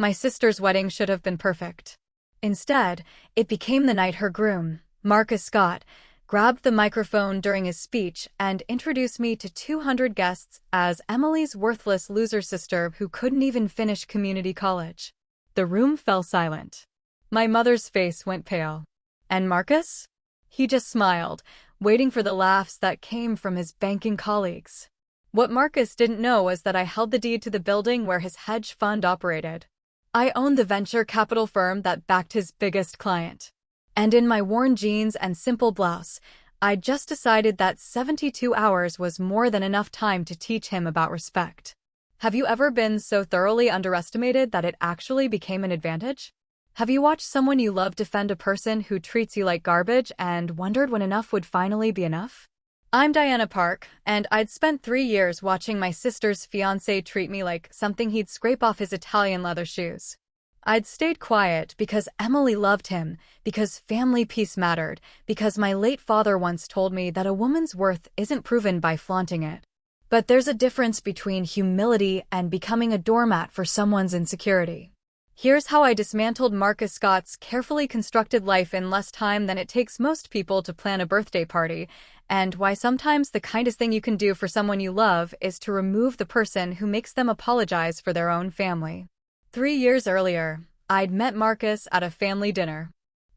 My sister's wedding should have been perfect. Instead, it became the night her groom, Marcus Scott, grabbed the microphone during his speech and introduced me to 200 guests as Emily's worthless loser sister who couldn't even finish community college. The room fell silent. My mother's face went pale. And Marcus? He just smiled, waiting for the laughs that came from his banking colleagues. What Marcus didn't know was that I held the deed to the building where his hedge fund operated. I owned the venture capital firm that backed his biggest client. And in my worn jeans and simple blouse, I'd just decided that 72 hours was more than enough time to teach him about respect. Have you ever been so thoroughly underestimated that it actually became an advantage? Have you watched someone you love defend a person who treats you like garbage and wondered when enough would finally be enough? I'm Diana Park, and I'd spent 3 years watching my sister's fiancé treat me like something he'd scrape off his Italian leather shoes. I'd stayed quiet because Emily loved him, because family peace mattered, because my late father once told me that a woman's worth isn't proven by flaunting it. But there's a difference between humility and becoming a doormat for someone's insecurity. Here's how I dismantled Marcus Scott's carefully constructed life in less time than it takes most people to plan a birthday party, and why sometimes the kindest thing you can do for someone you love is to remove the person who makes them apologize for their own family. 3 years earlier, I'd met Marcus at a family dinner.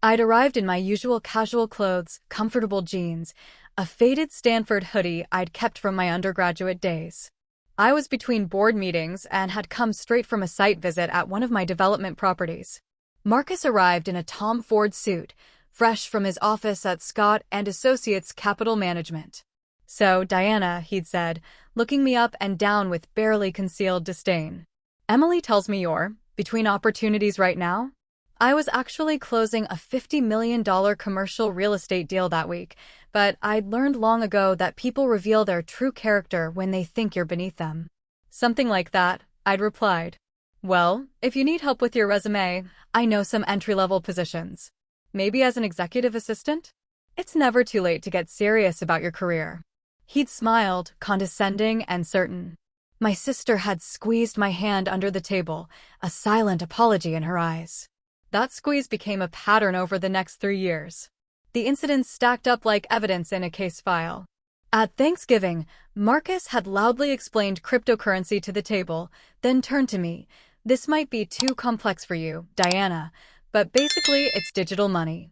I'd arrived in my usual casual clothes, comfortable jeans, a faded Stanford hoodie I'd kept from my undergraduate days. I was between board meetings and had come straight from a site visit at one of my development properties. Marcus arrived in a Tom Ford suit, fresh from his office at Scott and Associates Capital Management. "So, Diana," he'd said, looking me up and down with barely concealed disdain. "Emily tells me you're between opportunities right now?" I was actually closing a $50 million commercial real estate deal that week, but I'd learned long ago that people reveal their true character when they think you're beneath them. "Something like that," I'd replied. "Well, if you need help with your resume, I know some entry-level positions. Maybe as an executive assistant? It's never too late to get serious about your career." He'd smiled, condescending and certain. My sister had squeezed my hand under the table, a silent apology in her eyes. That squeeze became a pattern over the next 3 years. The incidents stacked up like evidence in a case file. At Thanksgiving, Marcus had loudly explained cryptocurrency to the table, then turned to me. "This might be too complex for you, Diana, but basically it's digital money."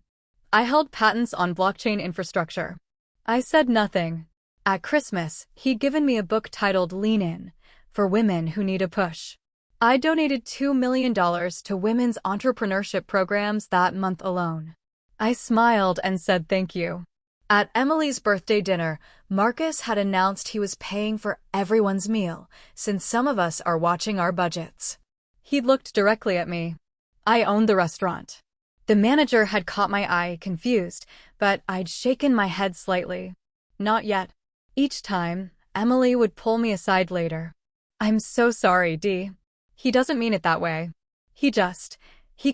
I held patents on blockchain infrastructure. I said nothing. At Christmas, he'd given me a book titled Lean In, for women who need a push. I donated $2 million to women's entrepreneurship programs that month alone. I smiled and said thank you. At Emily's birthday dinner, Marcus had announced he was paying for everyone's meal, since some of us are watching our budgets. He looked directly at me. I owned the restaurant. The manager had caught my eye, confused, but I'd shaken my head slightly. "Not yet." Each time, Emily would pull me aside later. "I'm so sorry, Dee. He doesn't mean it that way. He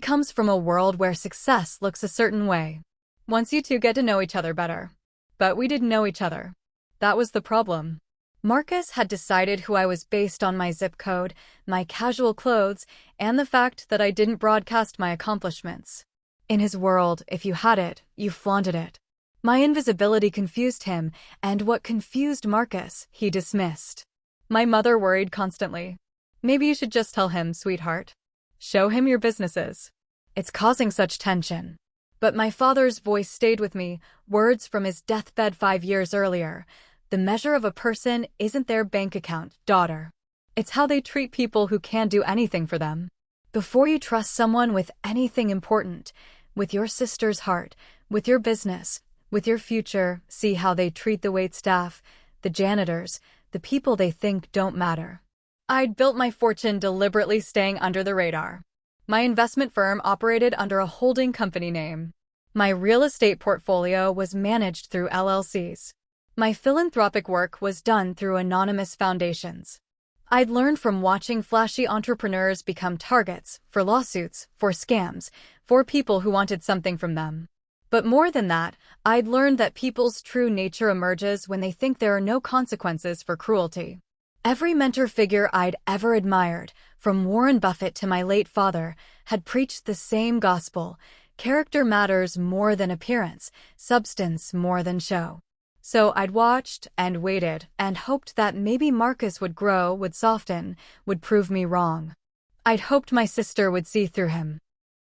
comes from a world where success looks a certain way. Once you two get to know each other better." But we didn't know each other. That was the problem. Marcus had decided who I was based on my zip code, my casual clothes, and the fact that I didn't broadcast my accomplishments. In his world, if you had it, you flaunted it. My invisibility confused him, and what confused Marcus, he dismissed. My mother worried constantly. "Maybe you should just tell him, sweetheart. Show him your businesses. It's causing such tension." But my father's voice stayed with me, words from his deathbed 5 years earlier. "The measure of a person isn't their bank account, daughter. It's how they treat people who can't do anything for them." Before you trust someone with anything important, with your sister's heart, with your business, with your future, see how they treat the waitstaff, the janitors, the people they think don't matter. I'd built my fortune deliberately staying under the radar. My investment firm operated under a holding company name. My real estate portfolio was managed through LLCs. My philanthropic work was done through anonymous foundations. I'd learned from watching flashy entrepreneurs become targets for lawsuits, for scams, for people who wanted something from them. But more than that, I'd learned that people's true nature emerges when they think there are no consequences for cruelty. Every mentor figure I'd ever admired, from Warren Buffett to my late father, had preached the same gospel: character matters more than appearance, substance more than show. So I'd watched and waited and hoped that maybe Marcus would grow, would soften, would prove me wrong. I'd hoped my sister would see through him.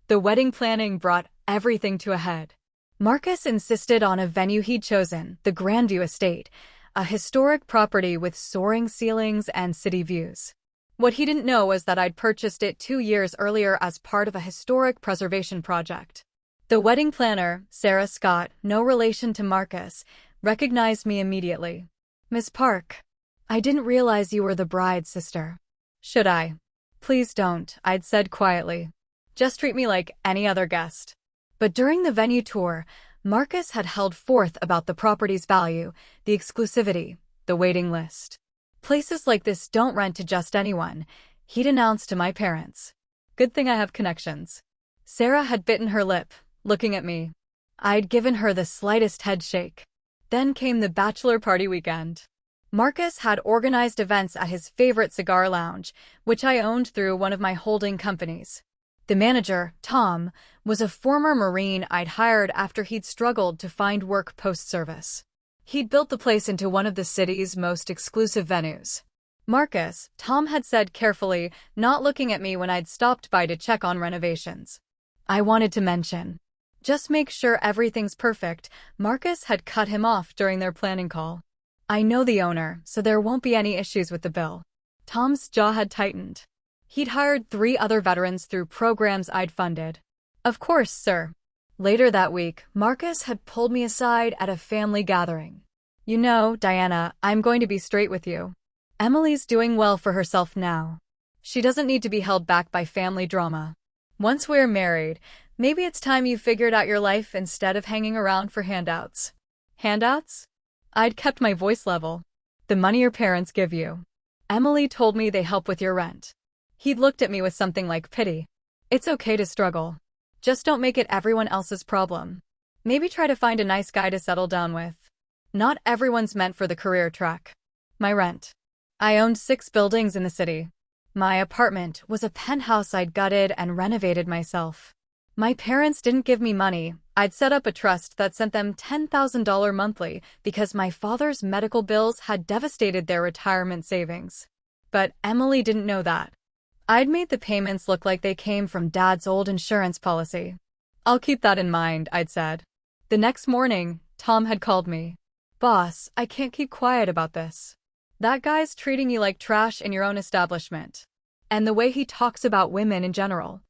The wedding planning brought everything to a head. Marcus insisted on a venue he'd chosen, the Grandview Estate, a historic property with soaring ceilings and city views. What he didn't know was that I'd purchased it 2 years earlier as part of a historic preservation project. The wedding planner, Sarah Scott, no relation to Marcus, recognized me immediately. "Miss Park, I didn't realize you were the bride's sister." "Should I?" "Please don't," I'd said quietly. "Just treat me like any other guest." But during the venue tour, Marcus had held forth about the property's value, the exclusivity, the waiting list. "Places like this don't rent to just anyone," he'd announced to my parents. Good thing I have connections. Sarah had bitten her lip, looking at me. I'd given her the slightest head shake. Then came the bachelor party weekend. Marcus had organized events at his favorite cigar lounge, which I owned through one of my holding companies. The manager, Tom, was a former Marine I'd hired after he'd struggled to find work post-service. He'd built the place into one of the city's most exclusive venues. "Marcus," Tom had said carefully, not looking at me when I'd stopped by to check on renovations. "I wanted to mention. Just make sure everything's perfect." Marcus had cut him off during their planning call. "I know the owner, so there won't be any issues with the bill." Tom's jaw had tightened. He'd hired 3 other veterans through programs I'd funded. "Of course, sir." Later that week, Marcus had pulled me aside at a family gathering. "You know, Diana, I'm going to be straight with you. Emily's doing well for herself now. She doesn't need to be held back by family drama. Once we're married, maybe it's time you figured out your life instead of hanging around for handouts." "Handouts?" I'd kept my voice level. "The money your parents give you. Emily told me they help with your rent." He'd looked at me with something like pity. "It's okay to struggle. Just don't make it everyone else's problem. Maybe try to find a nice guy to settle down with. Not everyone's meant for the career track." My rent. I owned 6 buildings in the city. My apartment was a penthouse I'd gutted and renovated myself. My parents didn't give me money. I'd set up a trust that sent them $10,000 monthly because my father's medical bills had devastated their retirement savings. But Emily didn't know that. I'd made the payments look like they came from Dad's old insurance policy. "I'll keep that in mind," I'd said. The next morning, Tom had called me. "Boss, I can't keep quiet about this. That guy's treating you like trash in your own establishment. And the way he talks about women in general."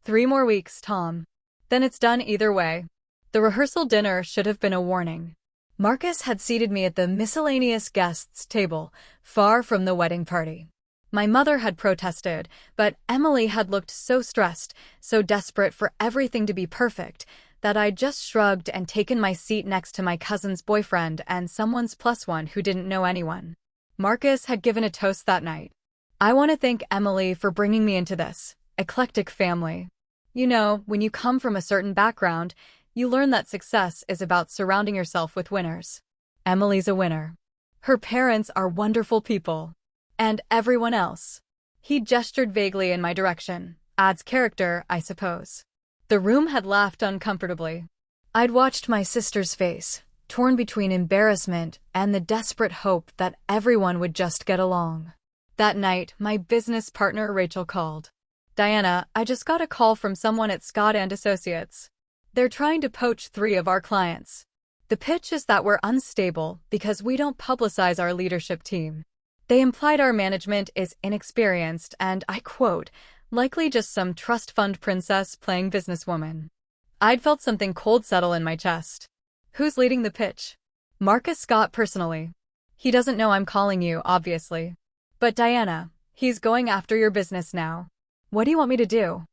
3 more weeks, Tom. Then it's done either way. The rehearsal dinner should have been a warning. Marcus had seated me at the miscellaneous guests table, far from the wedding party. My mother had protested, but Emily had looked so stressed, so desperate for everything to be perfect, that I'd just shrugged and taken my seat next to my cousin's boyfriend and someone's +1 who didn't know anyone. Marcus had given a toast that night. "I want to thank Emily for bringing me into this eclectic family. You know, when you come from a certain background, you learn that success is about surrounding yourself with winners. Emily's a winner. Her parents are wonderful people. And everyone else." He gestured vaguely in my direction. "Adds character, I suppose." The room had laughed uncomfortably. I'd watched my sister's face, torn between embarrassment and the desperate hope that everyone would just get along. That night, my business partner Rachel called. "Diana, I just got a call from someone at Scott and Associates. They're trying to poach 3 of our clients. The pitch is that we're unstable because we don't publicize our leadership team. They implied our management is inexperienced and, I quote, likely just some trust fund princess playing businesswoman." I'd felt something cold settle in my chest. "Who's leading the pitch?" "Marcus Scott personally. He doesn't know I'm calling you, obviously. But Diana, he's going after your business now. What do you want me to do?"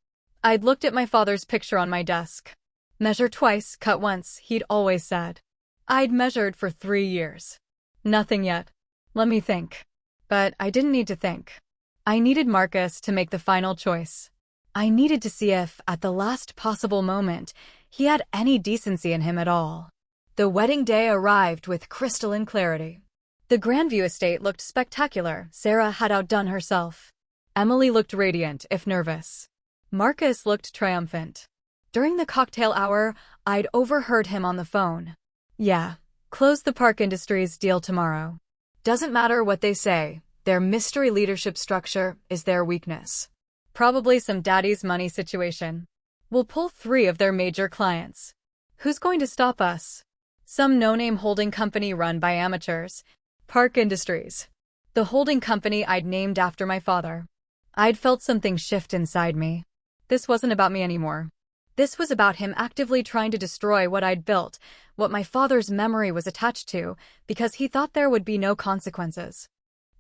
I'd looked at my father's picture on my desk. "Measure twice, cut once," he'd always said. I'd measured for 3 years. Nothing yet. Let me think. But I didn't need to think. I needed Marcus to make the final choice. I needed to see if, at the last possible moment, he had any decency in him at all. The wedding day arrived with crystalline clarity. The Grandview estate looked spectacular. Sarah had outdone herself. Emily looked radiant, if nervous. Marcus looked triumphant. During the cocktail hour, I'd overheard him on the phone. Yeah, close the Park Industries deal tomorrow. Doesn't matter what they say, their mystery leadership structure is their weakness. Probably some daddy's money situation. We'll pull 3 of their major clients. Who's going to stop us? Some no-name holding company run by amateurs. Park Industries. The holding company I'd named after my father. I'd felt something shift inside me. This wasn't about me anymore. This was about him actively trying to destroy what I'd built, what my father's memory was attached to, because he thought there would be no consequences.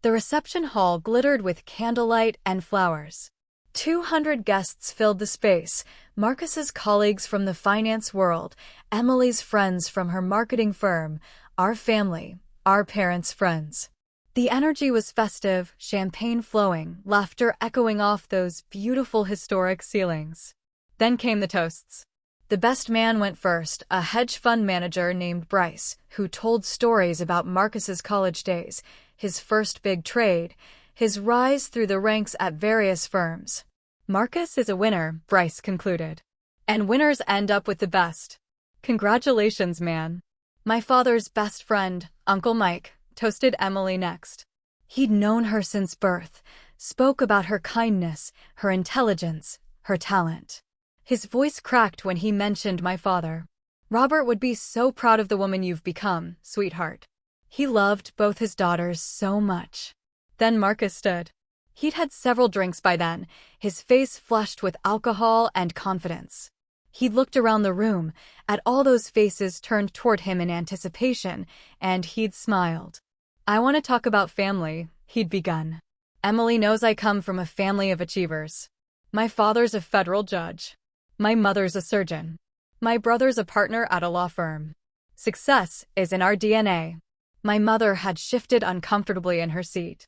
The reception hall glittered with candlelight and flowers. 200 guests filled the space, Marcus's colleagues from the finance world, Emily's friends from her marketing firm, our family, our parents' friends. The energy was festive, champagne flowing, laughter echoing off those beautiful historic ceilings. Then came the toasts. The best man went first, a hedge fund manager named Bryce, who told stories about Marcus's college days, his first big trade, his rise through the ranks at various firms. Marcus is a winner, Bryce concluded. And winners end up with the best. Congratulations, man. My father's best friend, Uncle Mike, toasted Emily next. He'd known her since birth, spoke about her kindness, her intelligence, her talent. His voice cracked when he mentioned my father. Robert would be so proud of the woman you've become, sweetheart. He loved both his daughters so much. Then Marcus stood. He'd had several drinks by then, his face flushed with alcohol and confidence. He looked around the room, at all those faces turned toward him in anticipation, and he'd smiled. I want to talk about family, he'd begun. Emily knows I come from a family of achievers. My father's a federal judge. My mother's a surgeon. My brother's a partner at a law firm. Success is in our DNA. My mother had shifted uncomfortably in her seat.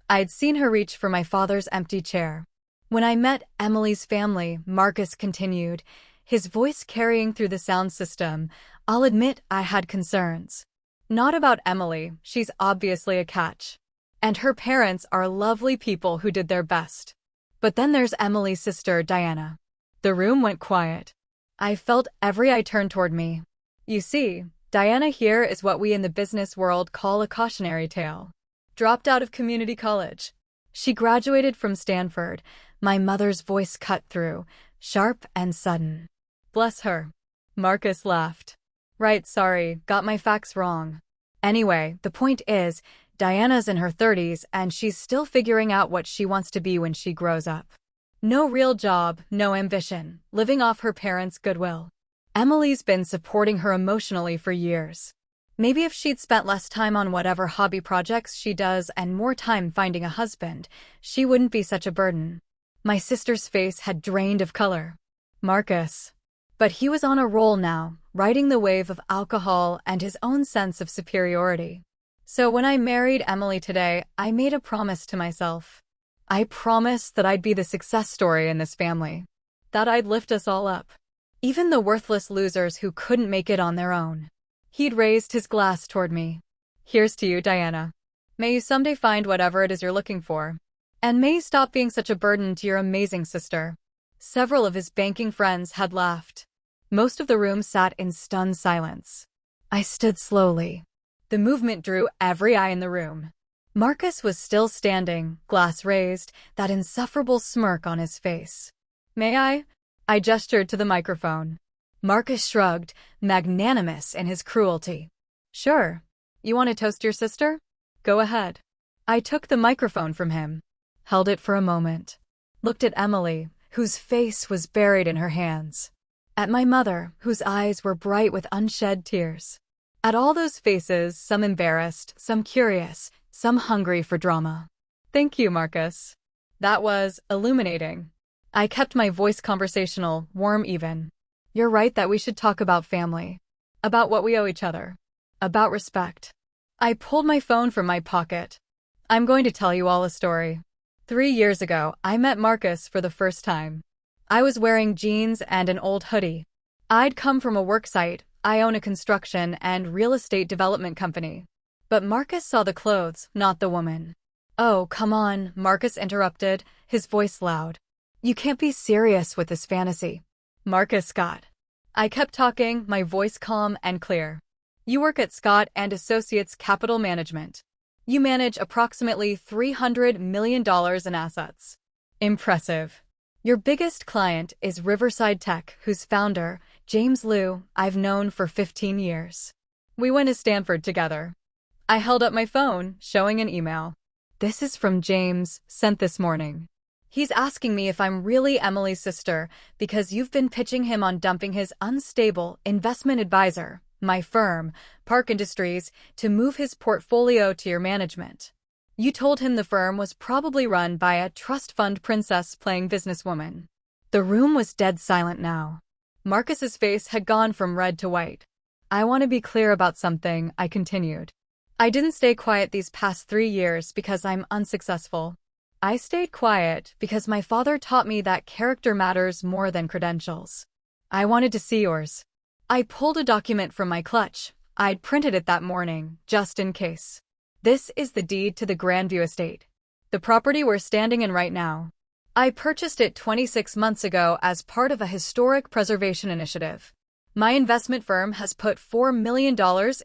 I'd seen her reach for my father's empty chair. When I met Emily's family, Marcus continued, his voice carrying through the sound system, I'll admit I had concerns. Not about Emily, she's obviously a catch. And her parents are lovely people who did their best. But then there's Emily's sister, Diana. The room went quiet. I felt every eye turn toward me. You see, Diana here is what we in the business world call a cautionary tale. Dropped out of community college. She graduated from Stanford. My mother's voice cut through, sharp and sudden. Bless her. Marcus laughed. Right, sorry, got my facts wrong. Anyway, the point is, Diana's in her 30s and she's still figuring out what she wants to be when she grows up. No real job, no ambition, living off her parents' goodwill. Emily's been supporting her emotionally for years. Maybe if she'd spent less time on whatever hobby projects she does and more time finding a husband, she wouldn't be such a burden. My sister's face had drained of color. Marcus. But he was on a roll now, riding the wave of alcohol and his own sense of superiority. So when I married Emily today, I made a promise to myself. I promised that I'd be the success story in this family. That I'd lift us all up. Even the worthless losers who couldn't make it on their own. He'd raised his glass toward me. Here's to you, Diana. May you someday find whatever it is you're looking for. And may you stop being such a burden to your amazing sister. Several of his banking friends had laughed. Most of the room sat in stunned silence. I stood slowly. The movement drew every eye in the room. Marcus was still standing, glass raised, that insufferable smirk on his face. May I? I gestured to the microphone. Marcus shrugged, magnanimous in his cruelty. Sure. You want to toast your sister? Go ahead. I took the microphone from him, held it for a moment, looked at Emily, whose face was buried in her hands, at my mother, whose eyes were bright with unshed tears, at all those faces, some embarrassed, some curious, some hungry for drama. Thank you, Marcus. That was illuminating. I kept my voice conversational, warm even. You're right that we should talk about family. About what we owe each other. About respect. I pulled my phone from my pocket. I'm going to tell you all a story. 3 years ago, I met Marcus for the first time. I was wearing jeans and an old hoodie. I'd come from a work site. I own a construction and real estate development company. But Marcus saw the clothes, not the woman. "Oh, come on," Marcus interrupted, his voice loud. "You can't be serious with this fantasy." Marcus Scott. I kept talking, my voice calm and clear. "You work at Scott and Associates Capital Management. You manage approximately $300 million in assets. Impressive. Your biggest client is Riverside Tech, whose founder, James Liu, I've known for 15 years. We went to Stanford together." I held up my phone, showing an email. "This is from James, sent this morning. He's asking me if I'm really Emily's sister because you've been pitching him on dumping his unstable investment advisor, my firm, Park Industries, to move his portfolio to your management. You told him the firm was probably run by a trust fund princess playing businesswoman." The room was dead silent now. Marcus's face had gone from red to white. "I want to be clear about something," I continued. "I didn't stay quiet these past 3 years because I'm unsuccessful. I stayed quiet because my father taught me that character matters more than credentials. I wanted to see yours." I pulled a document from my clutch. I'd printed it that morning, just in case. "This is the deed to the Grandview estate. The property we're standing in right now. I purchased it 26 months ago as part of a historic preservation initiative. My investment firm has put $4 million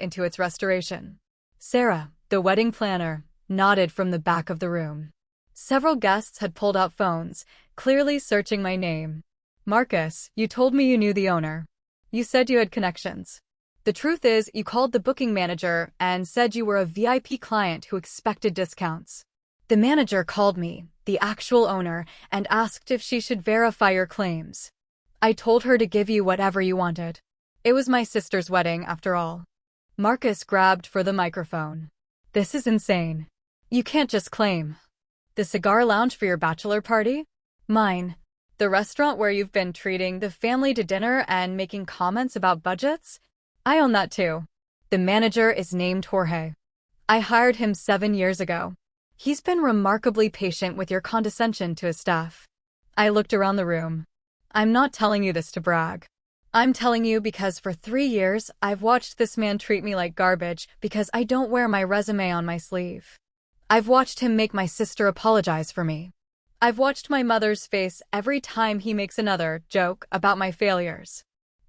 into its restoration." Sarah, the wedding planner, nodded from the back of the room. Several guests had pulled out phones, clearly searching my name. "Marcus, you told me you knew the owner. You said you had connections. The truth is, you called the booking manager and said you were a VIP client who expected discounts. The manager called me, the actual owner, and asked if she should verify your claims. I told her to give you whatever you wanted. It was my sister's wedding, after all." Marcus grabbed for the microphone. "This is insane. You can't just claim. The cigar lounge for your bachelor party? Mine. The restaurant where you've been treating the family to dinner and making comments about budgets? I own that too. The manager is named Jorge. I hired him 7 years ago. He's been remarkably patient with your condescension to his staff." I looked around the room. "I'm not telling you this to brag. I'm telling you because for 3 years I've watched this man treat me like garbage because I don't wear my resume on my sleeve. I've watched him make my sister apologize for me. I've watched my mother's face every time he makes another joke about my failures.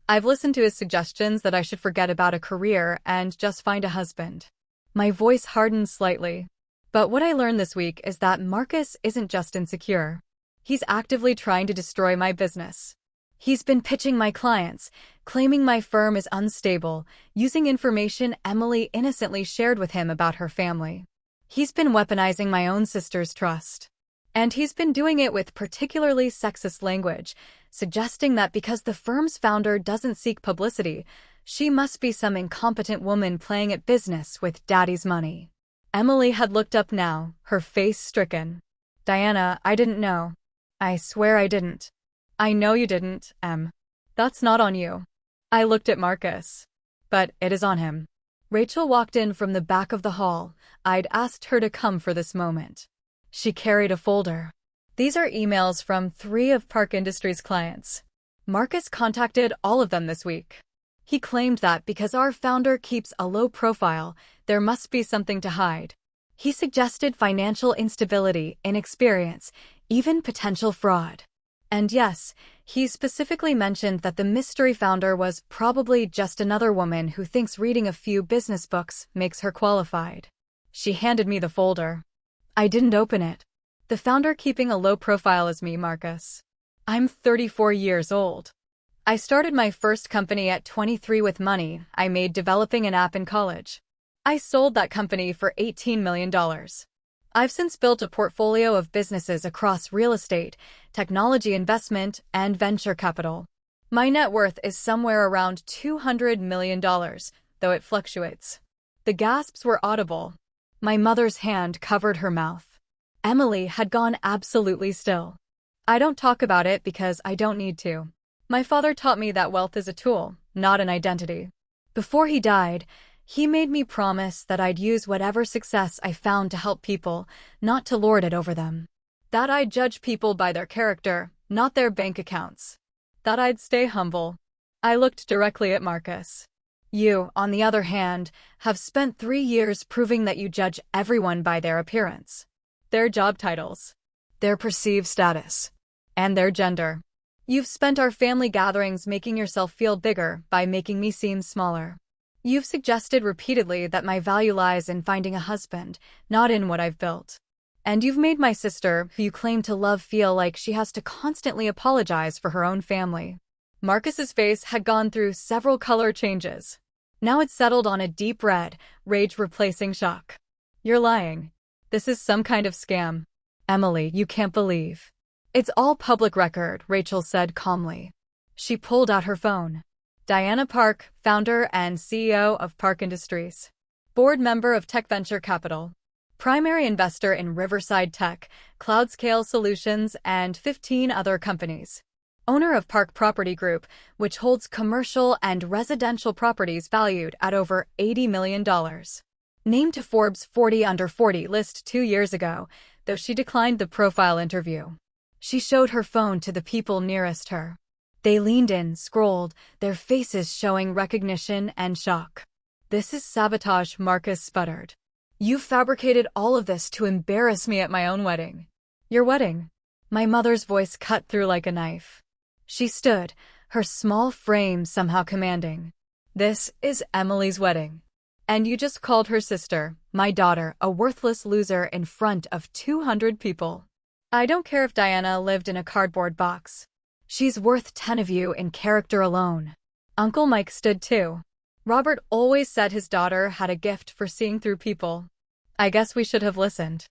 I've listened to his suggestions that I should forget about a career and just find a husband." My voice hardened slightly. "But what I learned this week is that Marcus isn't just insecure. He's actively trying to destroy my business. He's been pitching my clients, claiming my firm is unstable, using information Emily innocently shared with him about her family. He's been weaponizing my own sister's trust. And he's been doing it with particularly sexist language, suggesting that because the firm's founder doesn't seek publicity, she must be some incompetent woman playing at business with daddy's money." Emily had looked up now, her face stricken. "Diana, I didn't know. I swear I didn't." "I know you didn't, Em. That's not on you." I looked at Marcus. "But it is on him." Rachel walked in from the back of the hall. I'd asked her to come for this moment. She carried a folder. "These are emails from 3 of Park Industries' clients. Marcus contacted all of them this week. He claimed that because our founder keeps a low profile, there must be something to hide. He suggested financial instability, inexperience, even potential fraud. And yes, he specifically mentioned that the mystery founder was probably just another woman who thinks reading a few business books makes her qualified." She handed me the folder. I didn't open it. "The founder keeping a low profile is me, Marcus. I'm 34 years old. I started my first company at 23 with money I made developing an app in college. I sold that company for $18 million. I've since built a portfolio of businesses across real estate, technology investment, and venture capital. My net worth is somewhere around $200 million, though it fluctuates." The gasps were audible. My mother's hand covered her mouth. Emily had gone absolutely still. "I don't talk about it because I don't need to. My father taught me that wealth is a tool, not an identity. Before he died, he made me promise that I'd use whatever success I found to help people, not to lord it over them. That I'd judge people by their character, not their bank accounts. That I'd stay humble." I looked directly at Marcus. You, on the other hand, have spent 3 years proving that you judge everyone by their appearance, their job titles, their perceived status, and their gender. You've spent our family gatherings making yourself feel bigger by making me seem smaller. You've suggested repeatedly that my value lies in finding a husband, not in what I've built. And you've made my sister, who you claim to love, feel like she has to constantly apologize for her own family. Marcus's face had gone through several color changes. Now it's settled on a deep red, rage replacing shock. You're lying. This is some kind of scam. Emily, you can't believe. It's all public record, Rachel said calmly. She pulled out her phone. Diana Park, founder and CEO of Park Industries. Board member of Tech Venture Capital. Primary investor in Riverside Tech, Cloudscale Solutions, and 15 other companies. Owner of Park Property Group, which holds commercial and residential properties valued at over $80 million. Named to Forbes 40 Under 40 list 2 years ago, though she declined the profile interview. She showed her phone to the people nearest her. They leaned in, scrolled, their faces showing recognition and shock. This is sabotage, Marcus sputtered. You fabricated all of this to embarrass me at my own wedding. Your wedding? My mother's voice cut through like a knife. She stood, her small frame somehow commanding. This is Emily's wedding. And you just called her sister, my daughter, a worthless loser in front of 200 people. I don't care if Diana lived in a cardboard box. She's worth 10 of you in character alone. Uncle Mike stood too. Robert always said his daughter had a gift for seeing through people. I guess we should have listened.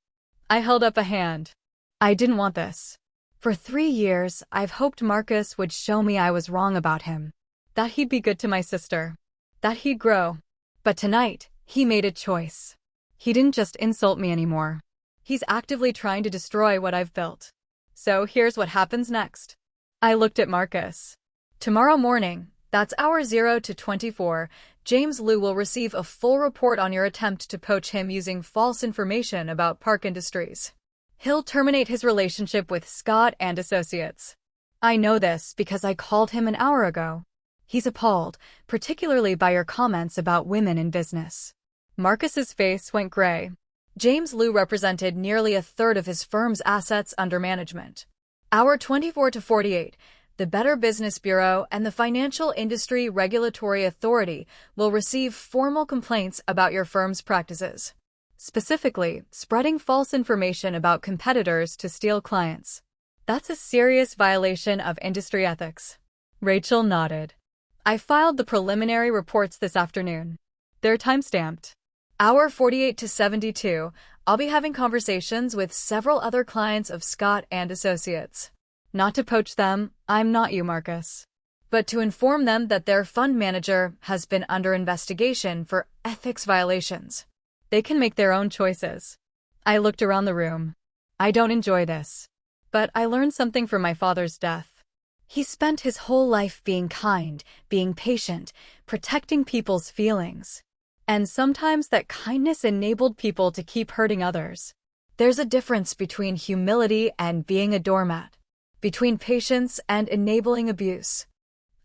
I held up a hand. I didn't want this. For 3 years, I've hoped Marcus would show me I was wrong about him. That he'd be good to my sister. That he'd grow. But tonight, he made a choice. He didn't just insult me anymore. He's actively trying to destroy what I've built. So here's what happens next. I looked at Marcus. Tomorrow morning, that's hour 0 to 24, James Liu will receive a full report on your attempt to poach him using false information about Park Industries. He'll terminate his relationship with Scott and Associates. I know this because I called him an hour ago. He's appalled, particularly by your comments about women in business. Marcus's face went gray. James Liu represented nearly a third of his firm's assets under management. Hour 24 to 48, the Better Business Bureau and the Financial Industry Regulatory Authority will receive formal complaints about your firm's practices. Specifically, spreading false information about competitors to steal clients. That's a serious violation of industry ethics. Rachel nodded. I filed the preliminary reports this afternoon. They're timestamped. Hour 48 to 72, I'll be having conversations with several other clients of Scott and Associates. Not to poach them, I'm not you, Marcus. But to inform them that their fund manager has been under investigation for ethics violations. They can make their own choices. I looked around the room. I don't enjoy this. But I learned something from my father's death. He spent his whole life being kind, being patient, protecting people's feelings. And sometimes that kindness enabled people to keep hurting others. There's a difference between humility and being a doormat. Between patience and enabling abuse.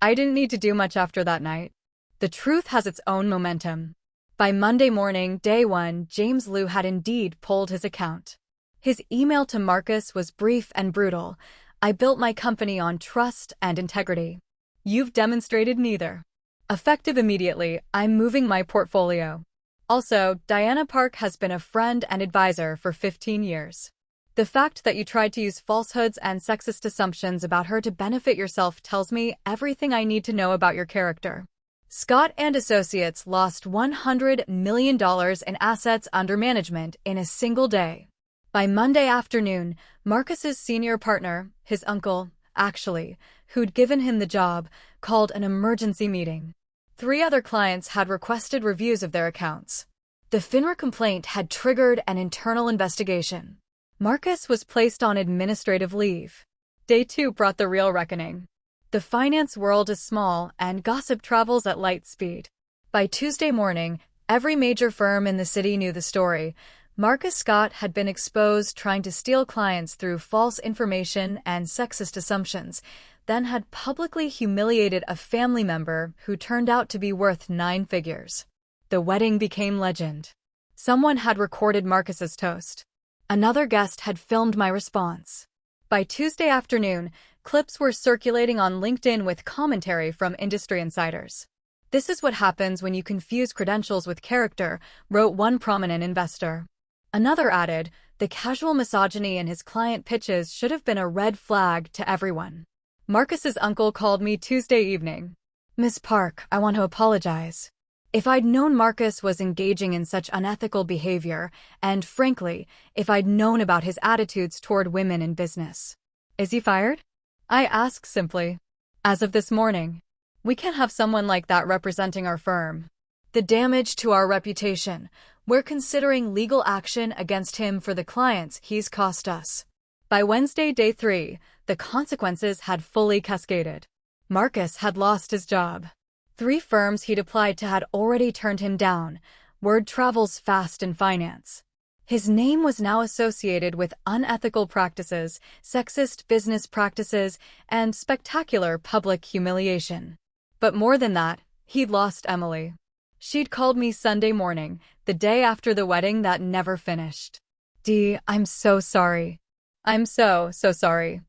I didn't need to do much after that night. The truth has its own momentum. By Monday morning, day 1, James Liu had indeed pulled his account. His email to Marcus was brief and brutal. I built my company on trust and integrity. You've demonstrated neither. Effective immediately, I'm moving my portfolio. Also, Diana Park has been a friend and advisor for 15 years. The fact that you tried to use falsehoods and sexist assumptions about her to benefit yourself tells me everything I need to know about your character. Scott and Associates lost $100 million in assets under management in a single day. By Monday afternoon, Marcus's senior partner, his uncle, actually, who'd given him the job, called an emergency meeting. 3 other clients had requested reviews of their accounts. The FINRA complaint had triggered an internal investigation. Marcus was placed on administrative leave. Day 2 brought the real reckoning. The finance world is small, and gossip travels at light speed. By Tuesday morning, every major firm in the city knew the story. Marcus Scott had been exposed trying to steal clients through false information and sexist assumptions. then had publicly humiliated a family member who turned out to be worth 9 figures. The wedding became legend. Someone had recorded Marcus's toast. Another guest had filmed my response. By Tuesday afternoon, clips were circulating on LinkedIn with commentary from industry insiders. "This is what happens when you confuse credentials with character," wrote one prominent investor. Another added, "The casual misogyny in his client pitches should have been a red flag to everyone." Marcus's uncle called me Tuesday evening. "Miss Park, I want to apologize. If I'd known Marcus was engaging in such unethical behavior, and frankly, if I'd known about his attitudes toward women in business." "Is he fired?" I asked simply. "As of this morning. We can't have someone like that representing our firm. The damage to our reputation. We're considering legal action against him for the clients he's cost us." By Wednesday, day 3, the consequences had fully cascaded. Marcus had lost his job. 3 firms he'd applied to had already turned him down. Word travels fast in finance. His name was now associated with unethical practices, sexist business practices, and spectacular public humiliation. But more than that, he'd lost Emily. She'd called me Sunday morning, the day after the wedding that never finished. "Dee, I'm so sorry. I'm so sorry.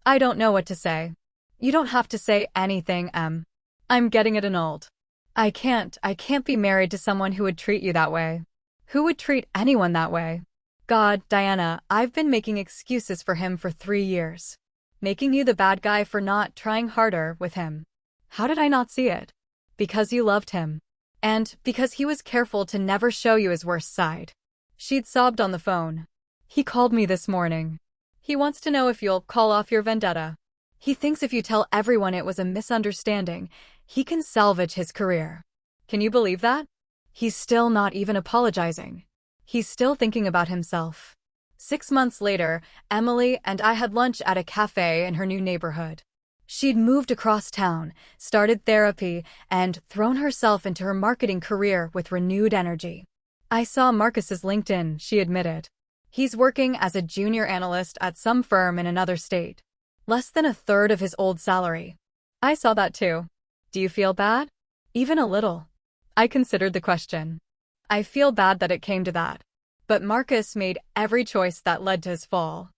I don't know what to say." "You don't have to say anything, Em. I'm getting it annulled. I can't be married to someone who would treat you that way." "Who would treat anyone that way?" "God, Diana, I've been making excuses for him for 3 years. Making you the bad guy for not trying harder with him. How did I not see it?" "Because you loved him. And because he was careful to never show you his worst side." She'd sobbed on the phone. "He called me this morning. He wants to know if you'll call off your vendetta. He thinks if you tell everyone it was a misunderstanding, he can salvage his career." Can you believe that? He's still not even apologizing. He's still thinking about himself. 6 months later, Emily and I had lunch at a cafe in her new neighborhood. She'd moved across town, started therapy, and thrown herself into her marketing career with renewed energy. "I saw Marcus's LinkedIn," she admitted. "He's working as a junior analyst at some firm in another state. Less than a third of his old salary." "I saw that too. Do you feel bad?" "Even a little." I considered the question. "I feel bad that it came to that. But Marcus made every choice that led to his fall.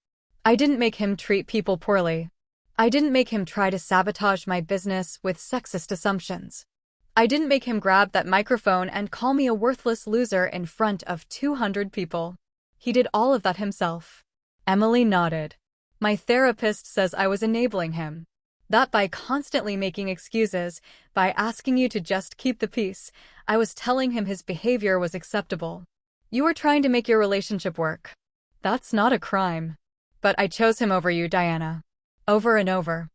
I didn't make him treat people poorly. I didn't make him try to sabotage my business with sexist assumptions. I didn't make him grab that microphone and call me a worthless loser in front of 200 people. He did all of that himself." Emily nodded. "My therapist says I was enabling him. That by constantly making excuses, by asking you to just keep the peace, I was telling him his behavior was acceptable. You were trying to make your relationship work. That's not a crime. But I chose him over you, Diana. Over and over.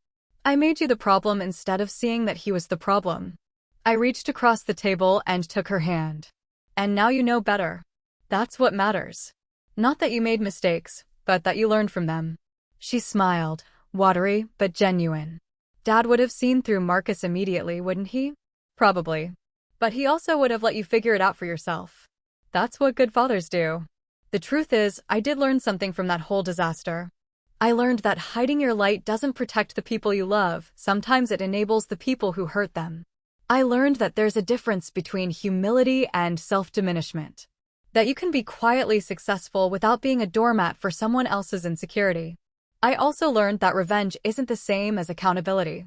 I made you the problem instead of seeing that he was the problem." I reached across the table and took her hand. "And now you know better. That's what matters. Not that you made mistakes, but that you learned from them." She smiled, watery but genuine. "Dad would have seen through Marcus immediately, wouldn't he?" "Probably. But he also would have let you figure it out for yourself. That's what good fathers do." The truth is, I did learn something from that whole disaster. I learned that hiding your light doesn't protect the people you love, sometimes it enables the people who hurt them. I learned that there's a difference between humility and self-diminishment. That you can be quietly successful without being a doormat for someone else's insecurity. I also learned that revenge isn't the same as accountability.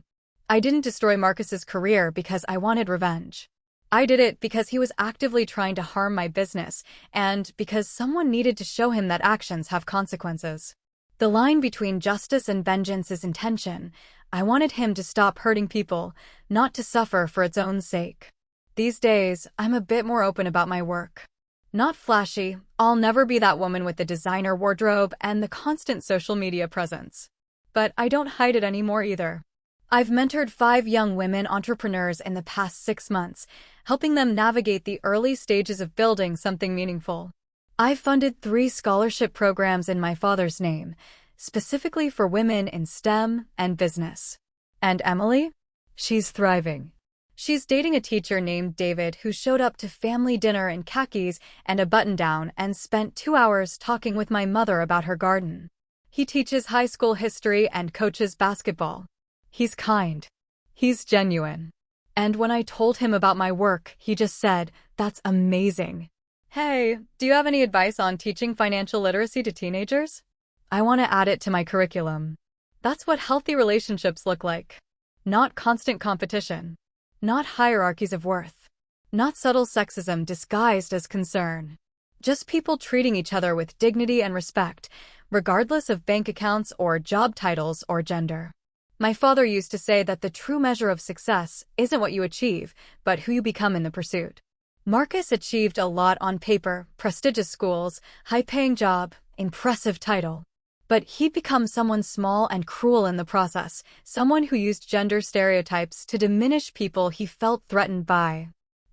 I didn't destroy Marcus's career because I wanted revenge. I did it because he was actively trying to harm my business, and because someone needed to show him that actions have consequences. The line between justice and vengeance is intention. I wanted him to stop hurting people, not to suffer for its own sake. These days, I'm a bit more open about my work. Not flashy, I'll never be that woman with the designer wardrobe and the constant social media presence. But I don't hide it anymore either. I've mentored 5 young women entrepreneurs in the past 6 months, helping them navigate the early stages of building something meaningful. I've funded 3 scholarship programs in my father's name, specifically for women in STEM and business. And Emily? She's thriving. She's dating a teacher named David who showed up to family dinner in khakis and a button-down and spent 2 hours talking with my mother about her garden. He teaches high school history and coaches basketball. He's kind. He's genuine. And when I told him about my work, he just said, "That's amazing. Hey, do you have any advice on teaching financial literacy to teenagers? I want to add it to my curriculum." That's what healthy relationships look like. Not constant competition. Not hierarchies of worth. Not subtle sexism disguised as concern. Just people treating each other with dignity and respect, regardless of bank accounts or job titles or gender. My father used to say that the true measure of success isn't what you achieve, but who you become in the pursuit. Marcus achieved a lot on paper, prestigious schools, high-paying job, impressive title. But he'd become someone small and cruel in the process, someone who used gender stereotypes to diminish people he felt threatened by.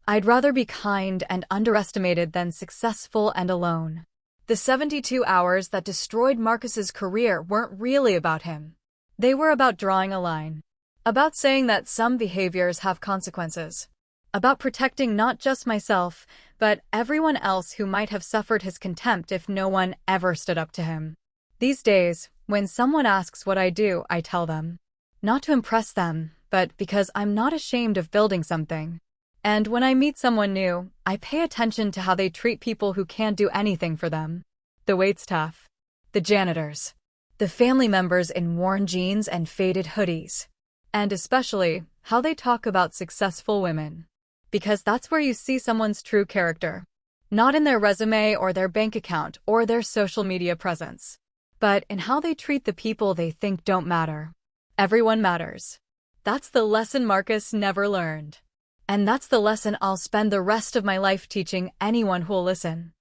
I'd rather be kind and underestimated than successful and alone. The 72 hours that destroyed Marcus's career weren't really about him. They were about drawing a line. About saying that some behaviors have consequences. About protecting not just myself, but everyone else who might have suffered his contempt if no one ever stood up to him. These days, when someone asks what I do, I tell them. Not to impress them, but because I'm not ashamed of building something. And when I meet someone new, I pay attention to how they treat people who can't do anything for them. The wait staff. The janitors. The family members in worn jeans and faded hoodies. And especially, how they talk about successful women. Because that's where you see someone's true character. Not in their resume or their bank account or their social media presence. But in how they treat the people they think don't matter. Everyone matters. That's the lesson Marcus never learned. And that's the lesson I'll spend the rest of my life teaching anyone who'll listen.